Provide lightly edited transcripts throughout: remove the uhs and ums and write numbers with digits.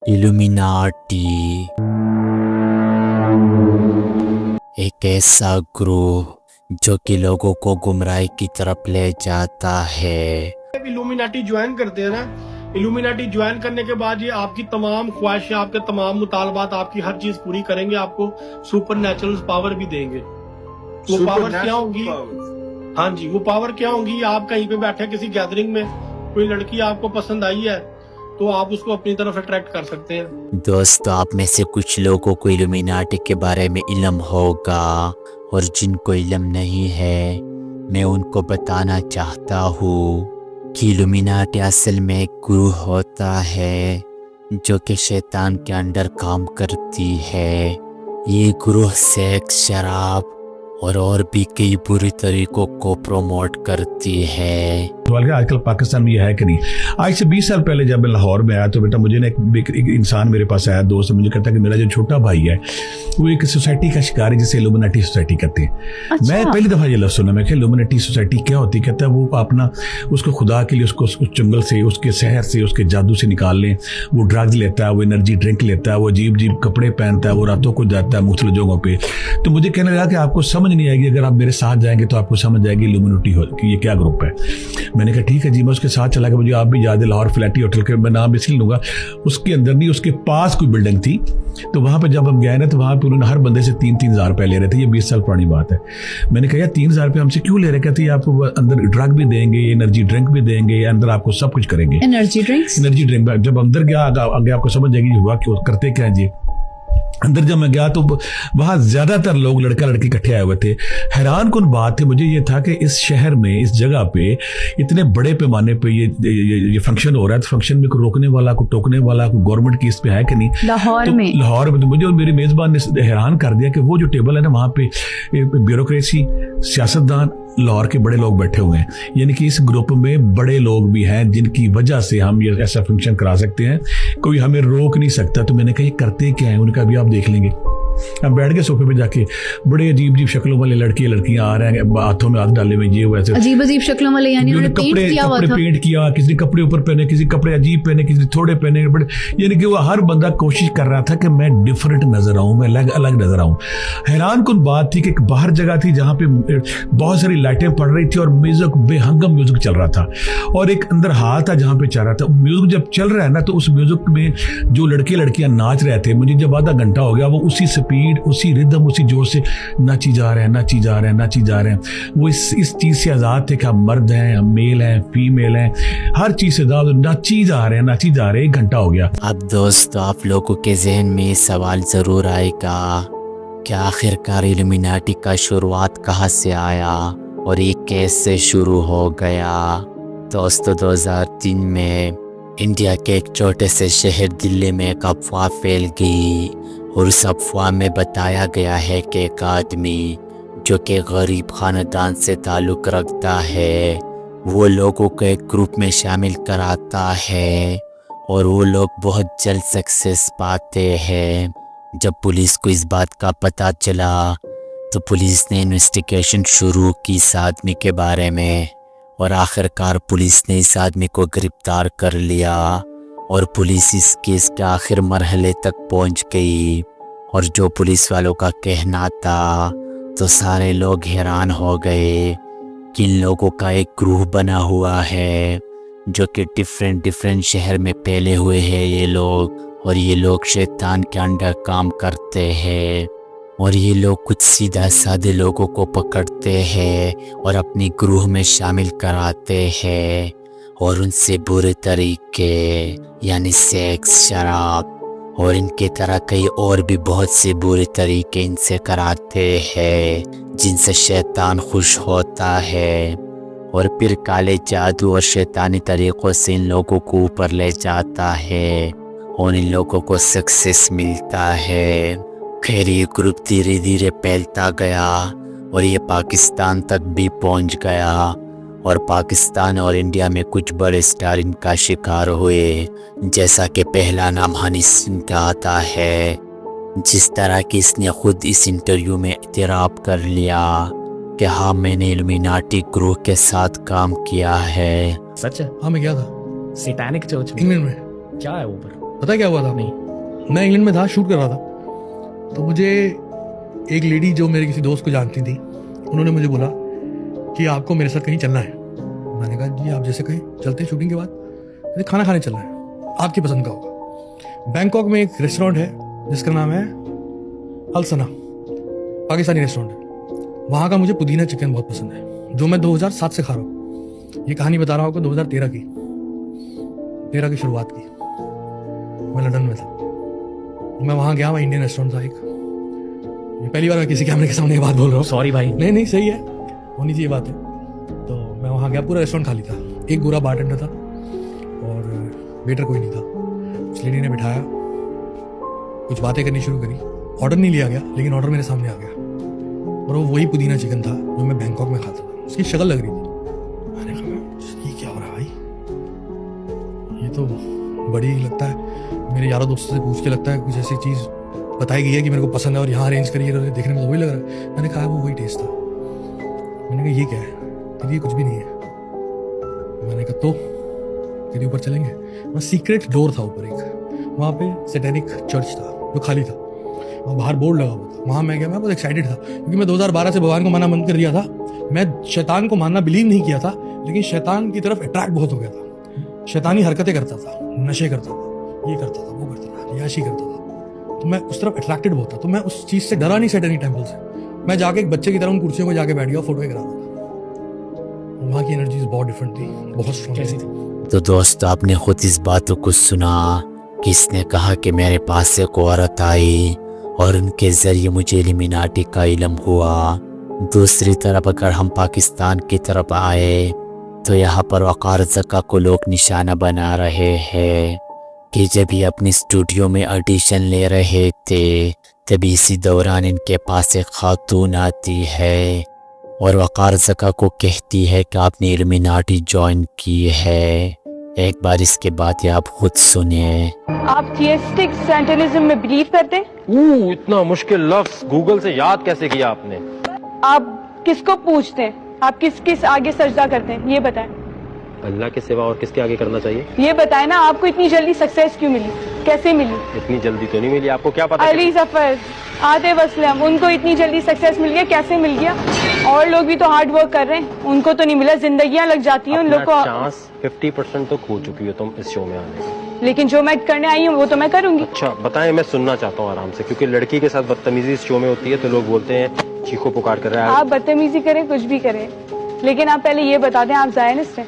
Illuminati एक ऐसा group जो कि लोगों को गुमराही की तरफ ले जाता है। इल्यूमिनाटी ज्वाइन करते हैं ना, इल्यूमिनाटी ज्वाइन करने के बाद ये आपकी तमाम ख्वाहिशें, आपके तमाम मुतालबात, आपकी हर चीज पूरी करेंगे, आपको सुपर नेचुरल पावर भी देंगे। वो पावर क्या होगी? हाँ जी, वो पावर क्या होगी? आप कहीं पे बैठे किसी गैदरिंग में, कोई लड़की आपको पसंद आई है तो आप उसको अपनी तरफ अट्रैक्ट कर सकते हैं। दोस्तों, आप में से कुछ लोगों को इल्यूमिनाटी के बारे में इल्म होगा और जिनको इल्म नहीं है मैं उनको बताना चाहता हूँ कि इल्यूमिनाटी असल में एक ग्रुप होता है जो कि शैतान के अंडर काम करती है। ये ग्रुप सेक्स, शराब और भी कई बुरी तरीकों को प्रमोट करती है। सवाल क्या आजकल पाकिस्तान में ये है कि नहीं? आज से 20 साल पहले जब मैं लाहौर में आया तो बेटा मुझे ना एक इंसान मेरे पास आया, दोस्त, मुझे कहता कि मेरा जो छोटा भाई है वो एक सोसाइटी का शिकार है जिसे इल्यूमिनाटी सोसाइटी कहते हैं। अच्छा। मैं पहली दफा ये लफ्ज़ सुना, मैं इल्यूमिनाटी सोसाइटी क्या होती है? कहता है वो अपना उसको खुदा के लिए उसको उस जंगल से, उसके शहर से, उसके जादू से निकाल लें। वो ड्रग्स लेता है, वो एनर्जी ड्रिंक लेता है, वो अजीब अजीब कपड़े पहनता है, वो रातों को जाता है मुख्तलिफ जगहों पर। तो मुझे कहने लगा कि आपको समझ नहीं आएगी, अगर आप मेरे साथ जाएंगे तो आपको समझ आएगी इल्यूमिनाटी कि ये क्या ग्रुप है। मैंने कहा ठीक है जी, मैं उसके साथ चला गया। मुझे आप भी याद है लाहौर फ्लैटी होटल के, मैं नाम इसलिए लूँगा, उसके अंदर नहीं उसके पास कोई बिल्डिंग थी। तो वहाँ पे जब हम गए ना तो वहाँ पे उन्होंने हर बंदे से 3-3 हज़ार रुपये ले रहे थे। ये 20 साल पुरानी बात है। मैंने कहा यार 3 हज़ार रुपये हमसे क्यों ले रहे? कहते आपको अंदर ड्रग भी देंगे, एनर्जी ड्रिंक भी देंगे, अंदर आपको सब कुछ करेंगे। एनर्जी ड्रिंक जब अंदर गया आगे आपको समझ जाएगी हुआ क्यों करते क्या है जी। अंदर जब मैं गया तो वहाँ ज्यादातर लोग लड़का लड़की इकट्ठे आए हुए थे। हैरान कुन बात थी मुझे ये था कि इस शहर में, इस जगह पे इतने बड़े पैमाने पे ये फंक्शन हो रहा है। तो फंक्शन में कोई रोकने वाला, कोई टोकने वाला, कोई गवर्नमेंट की इस पे है कि नहीं? लाहौर में तो मुझे और मेरी मेजबान ने हैरान कर दिया कि वो जो टेबल है ना वहाँ पे ब्यूरोक्रेसी, सियासतदान, लाहौर के बड़े लोग बैठे हुए हैं। यानी कि इस ग्रुप में बड़े लोग भी हैं जिनकी वजह से हम ये ऐसा फंक्शन करा सकते हैं, कोई हमें रोक नहीं सकता। तो मैंने कहा ये करते क्या है? उनका भी आप देख लेंगे। हम बैठ के सोफे पे जाके, बड़े अजीब अजीब शक्लों वाले लड़कियां आ रहे हैं, हाथों में हाथ डाले हुए, ये वैसे अजीब अजीब शक्लों वाले, यानी कपड़े पेंट किया, किसी ने कपड़े ऊपर पहने, किसी कपड़े अजीब पहने, किसी ने थोड़े पहने, बड़े, यानी कि वो हर बंदा कोशिश कर रहा था कि मैं डिफरेंट नजर आऊं, मैं अलग अलग नजर आऊं। हैरान कुन बात थी कि एक बाहर जगह थी जहां पे बहुत सारी लाइटें पड़ रही थी और म्यूजिक, बेहंगम म्यूजिक चल रहा था, और एक अंदर हाल था जहां पे चल रहा था। म्यूजिक जब चल रहा है ना तो उस म्यूजिक में जो लड़कियां नाच रहे थे, मुझे जब आधा घंटा हो गया वो उसी स्पीड, उसी रिदम, उसी जोर से नाची जा रहे हैं। वो इस चीज से आजाद थे कि हम मर्द हैं, हम मेल हैं, फीमेल हैं, हर चीज से आजाद, नाची जा रहे हैं। 1 घंटा हो गया। अब दोस्तों, आप लोगों के जहन में सवाल जरूर आएगा कि आखिरकार इल्यूमिनाटी का शुरुआत कहाँ से आया और ये कैसे शुरू हो गया। दोस्तों, 2003 में इंडिया के एक छोटे से शहर दिल्ली में एक अफवाह फैल गई और उस अफवाह में बताया गया है कि एक आदमी जो कि गरीब खानदान से ताल्लुक़ रखता है वो लोगों को एक ग्रुप में शामिल कराता है और वो लोग बहुत जल्द सक्सेस पाते हैं। जब पुलिस को इस बात का पता चला तो पुलिस ने इन्वेस्टिगेशन शुरू की इस आदमी के बारे में और आखिरकार पुलिस ने इस आदमी को गिरफ्तार कर लिया और पुलिस इस केस के आखिर मरहले तक पहुंच गई। और जो पुलिस वालों का कहना था तो सारे लोग हैरान हो गए कि इन लोगों का एक ग्रुप बना हुआ है जो कि डिफरेंट शहर में फैले हुए हैं ये लोग, और ये लोग शैतान के अंडर काम करते हैं और ये लोग कुछ सीधा साधे लोगों को पकड़ते हैं और अपनी ग्रुप में शामिल कराते हैं और उनसे बुरे तरीके यानी सेक्स, शराब और इनके तरह कई और भी बहुत से बुरे तरीके इनसे कराते हैं जिनसे शैतान खुश होता है और फिर काले जादू और शैतानी तरीक़ों से इन लोगों को ऊपर ले जाता है और इन लोगों को सक्सेस मिलता है। खैर, ये ग्रुप धीरे धीरे फैलता गया और ये पाकिस्तान तक भी पहुंच गया और पाकिस्तान और इंडिया में कुछ बड़े स्टार इनका शिकार हुए, जैसा कि पहला नाम हनी सिंह का आता है, जिस तरह कि इसने खुद इस इंटरव्यू में इतराफ़ कर लिया कि हाँ, मैंने इल्यूमिनाटी ग्रुप के साथ काम किया है। सच है? हाँ, मैं गया था सैतानिक चर्च में। इंग्लैंड में। क्या है ऊपर? पता है क्या हुआ था? नहीं, मैं इंग्लैंड में था, शूट कर रहा था, तो मुझे एक लेडी जो मेरे किसी दोस्त को जानती थी, उन्होंने मुझे बोला कि आपको मेरे साथ कहीं चलना है। मैंने कहा जी आप जैसे कहें, चलते हैं शूटिंग के बाद। मुझे खाना खाने चलना है, आपकी पसंद का होगा। बैंकॉक में एक रेस्टोरेंट है जिसका नाम है अलसना, पाकिस्तानी रेस्टोरेंट है। वहाँ का मुझे पुदीना चिकन बहुत पसंद है, जो मैं 2007 से खा रहा हूँ। ये कहानी बता रहा हूँ आपको 2013 की शुरुआत की। मैं लंदन में था, मैं वहाँ गया, वहाँ इंडियन रेस्टोरेंट था एक। ये पहली बार मैं किसी कैमरे के सामने ये बात बोल रहा हूँ, सॉरी भाई। नहीं सही है, होनी चाहिए बात है। तो मैं वहाँ गया, पूरा रेस्टोरेंट खाली था, एक गोरा बारटेंडर था और वेटर कोई नहीं था। उस लेडी ने बिठाया, कुछ बातें करनी शुरू करी। ऑर्डर नहीं लिया गया, लेकिन ऑर्डर मेरे सामने आ गया और वो वही पुदीना चिकन था जो मैं बैंकॉक में खाता था। उसकी शक्ल लग रही थी। मैंने कहा ये क्या हो रहा है भाई, ये तो बड़ी लगता है, मेरे यारों दोस्तों से पूछ के लगता है कुछ ऐसी चीज़ बताई गई है कि मेरे को पसंद है और यहाँ अरेंज करिए, देखने में तो वही लग रहा है। मैंने कहा वो वही टेस्ट था। मैंने कहा ये क्या है? तो ये कुछ भी नहीं है। मैंने कहा तो तेरे ऊपर चलेंगे। वहाँ सीक्रेट डोर था ऊपर एक, वहाँ पे सैटेनिक चर्च था जो खाली था, वहाँ बाहर बोर्ड लगा हुआ था। वहाँ मैं गया, मैं बहुत एक्साइटेड था क्योंकि मैं 2012 से भगवान को मानना बंद कर दिया था। मैं शैतान को मानना बिलीव नहीं किया था, लेकिन शैतान की तरफ अट्रैक्ट बहुत हो गया था। शैतानी हरकतें करता था, नशे करता था, ये करता था, वो करता था, याशी करता था। तो मैं उस तरफ अट्रैक्टेड बहुत था। तो मैं उस चीज़ से डरा नहीं, सैटेनिक टेम्पल से। मैं जाके एक बच्चे की तरह उन कुर्सियों में जाके बैठ गया, फोटो करा था। वहाँ की एनर्जीज बहुत डिफरेंट थी, बहुत स्ट्रॉन्ग थी। तो दोस्त आपने खुद इस बातों को सुना कि इसने कहा कि मेरे पास एक औरत आई और उनके ज़रिए मुझे इल्यूमिनाटी का इल्म हुआ। दूसरी तरफ अगर हम पाकिस्तान की तरफ आए तो यहाँ पर वक़ार ज़का को लोग निशाना बना रहे हैं कि जब ये अपनी स्टूडियो में ऑडिशन ले रहे थे तभी इसी दौरान इनके पास एक खातून आती है और वक़ार ज़का को कहती है कि आपने इल्यूमिनाटी ज्वाइन की है। एक बार इसके बाद ये आप खुद सुनिए। आप थियस्टिक साइंटिज्म में बिलीव करते हैं? इतना मुश्किल लफ्ज गूगल से याद कैसे किया आपने? आप किसको पूछते हैं? आप किस आगे सजदा करते हैं? ये बताएं। अल्लाह के सिवा और किसके आगे करना चाहिए? ये बताएं ना, आपको इतनी जल्दी सक्सेस क्यों मिली? कैसे मिली? इतनी जल्दी तो नहीं मिली, आपको क्या पता? अली जफर, आतिफ असलम, उनको इतनी जल्दी सक्सेस मिल गया, कैसे मिल गया? और लोग भी तो हार्ड वर्क कर रहे हैं, उनको तो नहीं मिला, जिंदगियां लग जाती हैं उन लोग को। चांस 50% तो खो चुकी हो तुम इस शो में आने का। लेकिन जो मैं करने आई हूँ वो तो मैं करूंगी। अच्छा बताएं, मैं सुनना चाहता हूँ आराम से, क्योंकि लड़की के साथ बदतमीजी इस शो में होती है तो लोग बोलते हैं चीखो पुकार कर रहा है। आप बदतमीजी करें, कुछ भी करें, लेकिन आप पहले ये बता दें, आप ज़ायनिस्ट हैं?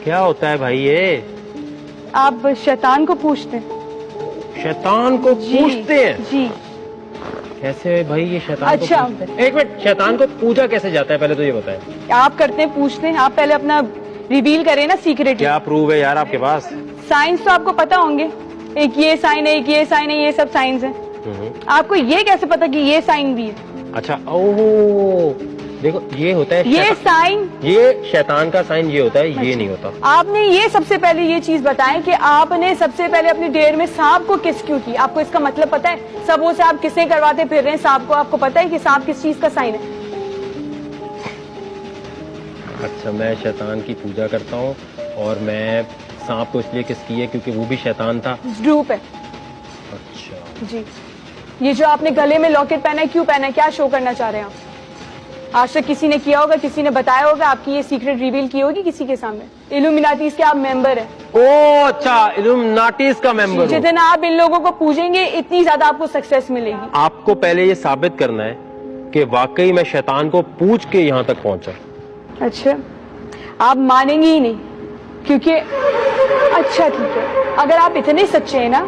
क्या होता है भाई ये? आप शैतान को पूछते हैं? शैतान को पूछते हैं? जी। कैसे भाई ये शैतान अच्छा। को पूछते हैं? एक मिनट, शैतान को पूजा कैसे जाता है पहले तो ये बताएं। आप करते हैं, पूछते हैं? आप पहले अपना रिवील करें ना सीक्रेट। क्या प्रूव है यार आपके पास? साइंस तो आपको पता होंगे, एक ये साइन है, एक ये साइन है, ये सब साइंस हैं। आपको ये कैसे पता कि ये साइन भी है? अच्छा, ओहो देखो ये होता है ये साइन, ये शैतान का साइन ये होता है, ये नहीं होता। आपने ये सबसे पहले ये चीज बताएं कि आपने सबसे पहले अपनी डेयर में सांप को किस क्यों की? आपको इसका मतलब पता है? सबों से आप किससे करवाते फिर रहे हैं सांप को? आपको पता है कि सांप किस चीज का साइन है? अच्छा, मैं शैतान की पूजा करता हूँ और मैं सांप को इसलिए किस की है क्योंकि वो भी शैतान था। ड्रूप है। अच्छा जी। ये जो आपने गले में लॉकेट पहना है, क्यों पहना है? क्या शो करना चाह रहे हैं आप? आज तक किसी ने किया होगा, किसी ने बताया होगा, आपकी ये सीक्रेट रिवील की होगी किसी के सामने? इल्यूमिनाटीज के आप मेंबर हैं। ओ अच्छा, इल्यूमिनाटीज का मेंबर। जितना आप इन लोगों को पूजेंगे इतनी ज्यादा आपको सक्सेस मिलेगी। आपको पहले ये साबित करना है कि वाकई मैं शैतान को पूछ के यहाँ तक पहुंचा। अच्छा, आप मानेंगे ही नहीं क्योंकि अच्छा ठीक है, अगर आप इतने सच्चे हैं ना,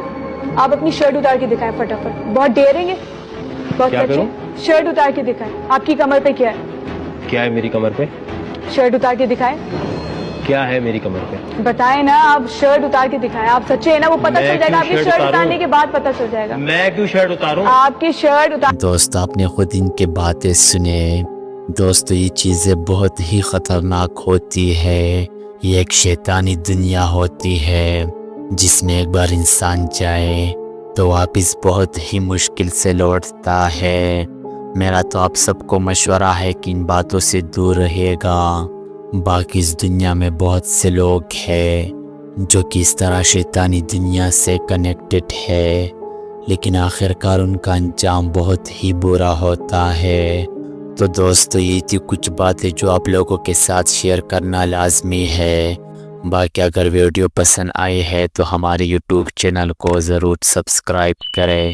आप अपनी शर्ट उतार के दिखाएं फटाफट। बहुत डेरेंगे, बहुत क्या सच्चे। करूं? शर्ट उतार के दिखाएं। आपकी कमर पे क्या है? क्या है मेरी कमर पे? शर्ट उतार के दिखाएं। क्या है मेरी कमर पे? बताएं ना, आप शर्ट उतार के दिखाएं। आप सच्चे हैं ना, वो पता मैं चल जाएगा। क्यों आपकी शर्ट शर्ट उतारूं? उतारने के बाद पता चल जाएगा। मैं क्यों शर्ट उतारूं? आपकी शर्ट उतार। दोस्त आपने खुद इनके बातें सुने। दोस्तों ये चीज़ें बहुत ही ख़तरनाक होती है। ये एक शैतानी दुनिया होती है जिसमें एक बार इंसान जाए तो वापस बहुत ही मुश्किल से लौटता है। मेरा तो आप सबको मशवरा है कि इन बातों से दूर रहिएगा। बाकी इस दुनिया में बहुत से लोग हैं جو کس طرح شیطانی دنیا سے کنیکٹڈ ہے، لیکن آخرکار ان کا انجام بہت ہی برا ہوتا ہے۔ تو دوستو یہ تھی کچھ باتیں جو آپ لوگوں کے ساتھ شیئر کرنا لازمی ہے۔ باقی اگر ویڈیو پسند آئی ہے تو ہمارے یوٹیوب چینل کو ضرور سبسکرائب کریں۔